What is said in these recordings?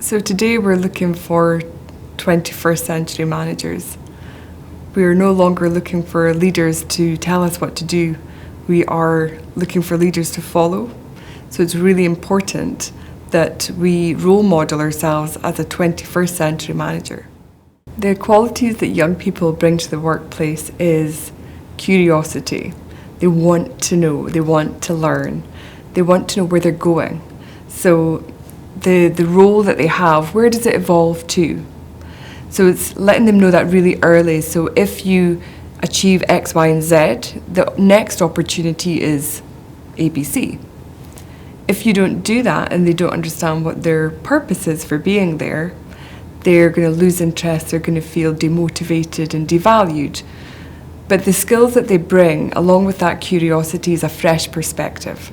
So today we're looking for 21st century managers. We are no longer looking for leaders to tell us what to do. We are looking for leaders to follow. So it's really important that we role model ourselves as a 21st century manager. The qualities that young people bring to the workplace is curiosity. They want to know, they want to learn, they want to know where they're going. So the role that they have, where does it evolve to? So it's letting them know that really early. So if you achieve X, Y, and Z, the next opportunity is ABC. If you don't do that and they don't understand what their purpose is for being there, they're going to lose interest, they're going to feel demotivated and devalued. But the skills that they bring, along with that curiosity, is a fresh perspective.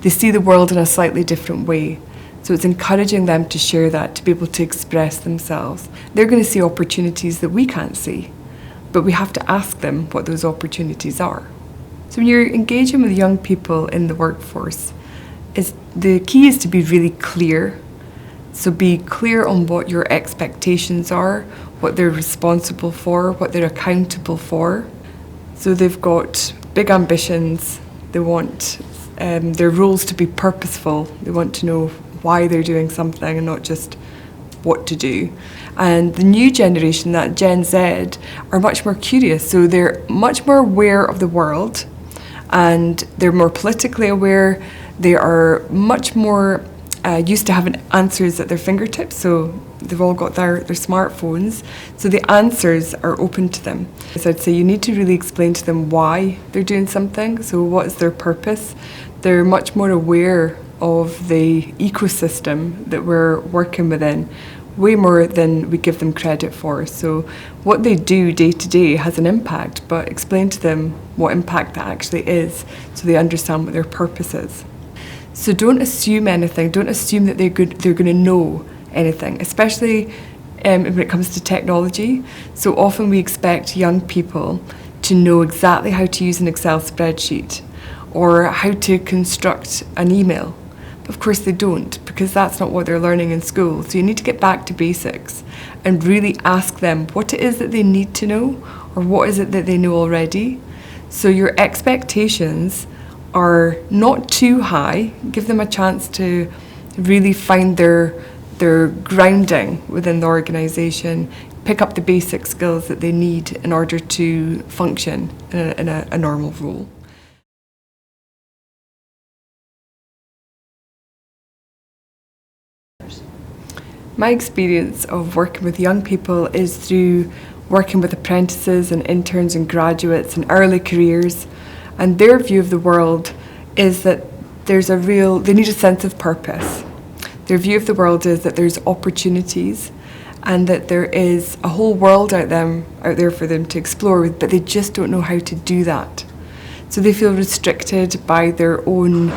They see the world in a slightly different way. So it's encouraging them to share that, to be able to express themselves. They're going to see opportunities that we can't see, but we have to ask them what those opportunities are. So when you're engaging with young people in the workforce, the key is to be really clear. So be clear on what your expectations are, what they're responsible for, what they're accountable for. So they've got big ambitions. They want their roles to be purposeful. They want to know why they're doing something and not just what to do. And the new generation, that Gen Z, are much more curious. So they're much more aware of the world and they're more politically aware. They are much more used to having answers at their fingertips. So they've all got their smartphones. So the answers are open to them. So I'd say you need to really explain to them why they're doing something. So what is their purpose? They're much more aware of the ecosystem that we're working within, way more than we give them credit for. So what they do day to day has an impact, but explain to them what impact that actually is so they understand what their purpose is. So don't assume anything, don't assume that they're going to know anything, especially when it comes to technology. So often we expect young people to know exactly how to use an Excel spreadsheet or how to construct an email. Of course they don't, because that's not what they're learning in school. So you need to get back to basics and really ask them what it is that they need to know or what is it that they know already. So your expectations are not too high. Give them a chance to really find their grounding within the organisation, pick up the basic skills that they need in order to function in a normal role. My experience of working with young people is through working with apprentices and interns and graduates in early careers, and their view of the world is that they need a sense of purpose. Their view of the world is that there's opportunities and that there is a whole world out there for them to explore, but they just don't know how to do that. So they feel restricted by their own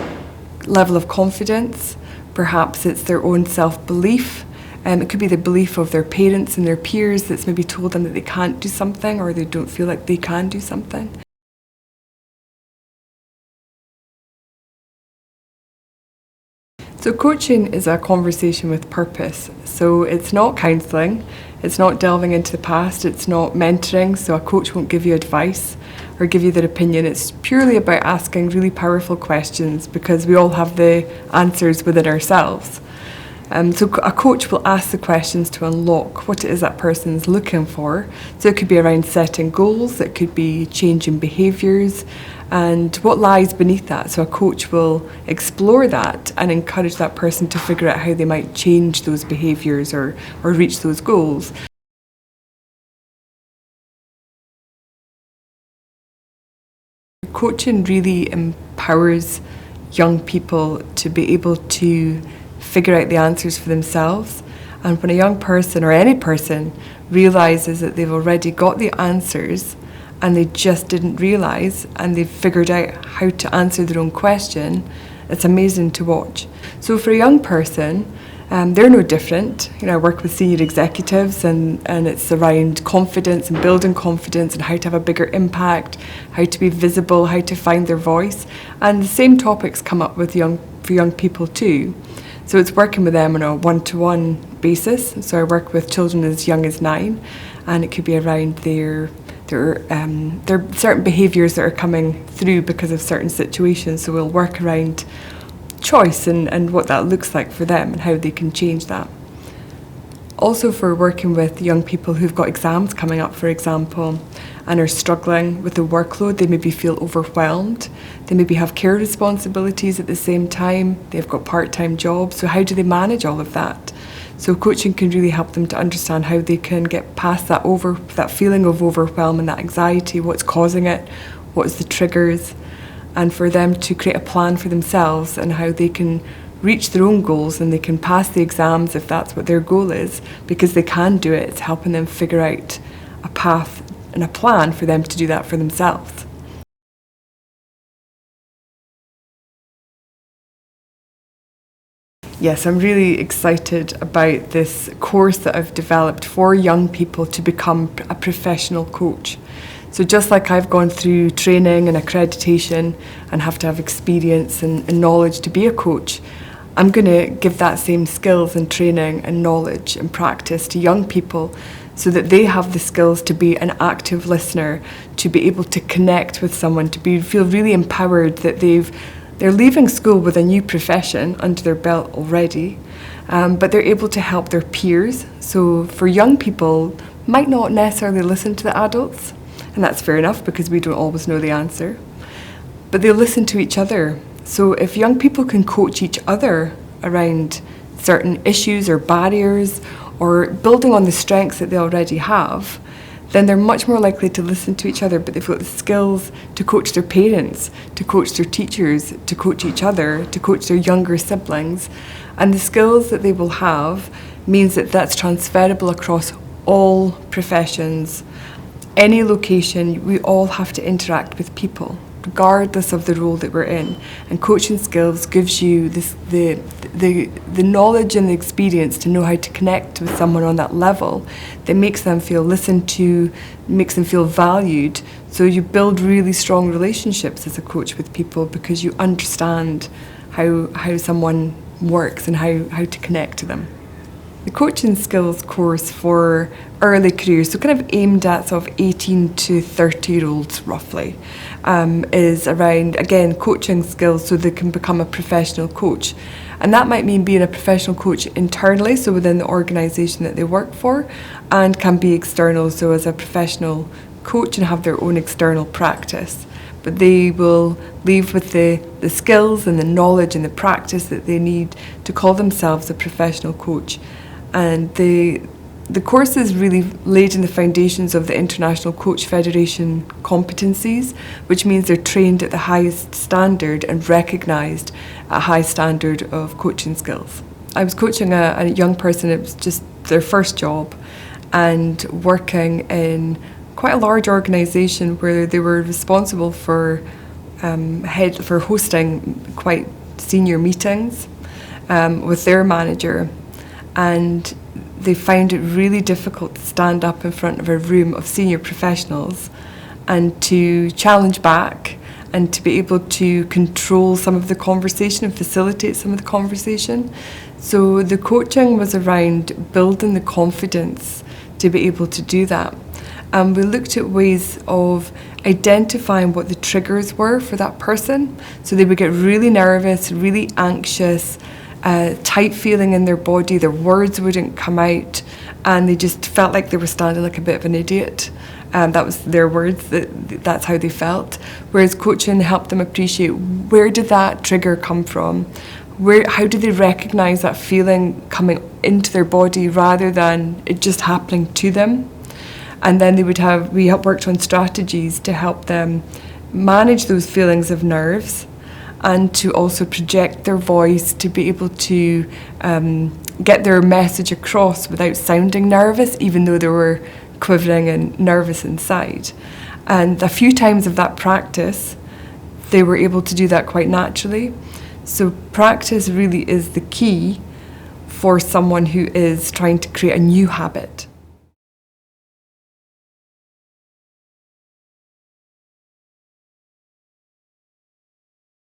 level of confidence. Perhaps it's their own self-belief. It could be the belief of their parents and their peers that's maybe told them that they can't do something or they don't feel like they can do something. So coaching is a conversation with purpose. So it's not counselling, it's not delving into the past, it's not mentoring. So a coach won't give you advice or give you their opinion. It's purely about asking really powerful questions because we all have the answers within ourselves. So a coach will ask the questions to unlock what it is that person's looking for. So it could be around setting goals, it could be changing behaviours and what lies beneath that. So a coach will explore that and encourage that person to figure out how they might change those behaviours or reach those goals. Coaching really empowers young people to be able to figure out the answers for themselves. And when a young person or any person realises that they've already got the answers and they just didn't realise and they've figured out how to answer their own question, it's amazing to watch. So for a young person, they're no different. I work with senior executives and it's around confidence and building confidence and how to have a bigger impact, how to be visible, how to find their voice. And the same topics come up with for young people too. So it's working with them on a one-to-one basis. So I work with children as young as 9, and it could be around their certain behaviours that are coming through because of certain situations. So we'll work around choice and what that looks like for them and how they can change that. Also for working with young people who've got exams coming up, for example, and are struggling with the workload, they maybe feel overwhelmed, they maybe have care responsibilities at the same time, they've got part-time jobs, so how do they manage all of that? So coaching can really help them to understand how they can get past that feeling of overwhelm and that anxiety, what's causing it, what's the triggers, and for them to create a plan for themselves and how they can reach their own goals and they can pass the exams if that's what their goal is, because they can do it. It's helping them figure out a path and a plan for them to do that for themselves. Yes, I'm really excited about this course that I've developed for young people to become a professional coach. So just like I've gone through training and accreditation and have to have experience and knowledge to be a coach, I'm going to give that same skills and training and knowledge and practice to young people so that they have the skills to be an active listener, to be able to connect with someone, to feel really empowered that they're leaving school with a new profession under their belt already, but they're able to help their peers. So for young people, might not necessarily listen to the adults, and that's fair enough because we don't always know the answer, but they listen to each other. So if young people can coach each other around certain issues or barriers or building on the strengths that they already have, then they're much more likely to listen to each other, but they've got the skills to coach their parents, to coach their teachers, to coach each other, to coach their younger siblings. And the skills that they will have means that that's transferable across all professions, any location. We all have to interact with people, regardless of the role that we're in. And coaching skills gives you the knowledge and the experience to know how to connect with someone on that level that makes them feel listened to, makes them feel valued. So you build really strong relationships as a coach with people because you understand how someone works and how to connect to them. The coaching skills course for early careers, so kind of aimed at sort of 18 to 30-year-olds roughly, is around, again, coaching skills so they can become a professional coach. And that might mean being a professional coach internally, so within the organisation that they work for, and can be external, so as a professional coach and have their own external practice. But they will leave with the skills and the knowledge and the practice that they need to call themselves a professional coach. And the course is really laid in the foundations of the International Coach Federation competencies, which means they're trained at the highest standard and recognised a high standard of coaching skills. I was coaching a young person, it was just their first job, and working in quite a large organisation where they were responsible for hosting quite senior meetings with their manager. And they found it really difficult to stand up in front of a room of senior professionals and to challenge back and to be able to control some of the conversation and facilitate some of the conversation. So the coaching was around building the confidence to be able to do that. And we looked at ways of identifying what the triggers were for that person. So they would get really nervous, really anxious, tight feeling in their body, their words wouldn't come out, and they just felt like they were standing like a bit of an idiot. That was their words, that's how they felt. Whereas coaching helped them appreciate, where did that trigger come from? How did they recognise that feeling coming into their body rather than it just happening to them? And then we worked on strategies to help them manage those feelings of nerves, and to also project their voice to be able to get their message across without sounding nervous, even though they were quivering and nervous inside. And a few times of that practice, they were able to do that quite naturally. So practice really is the key for someone who is trying to create a new habit.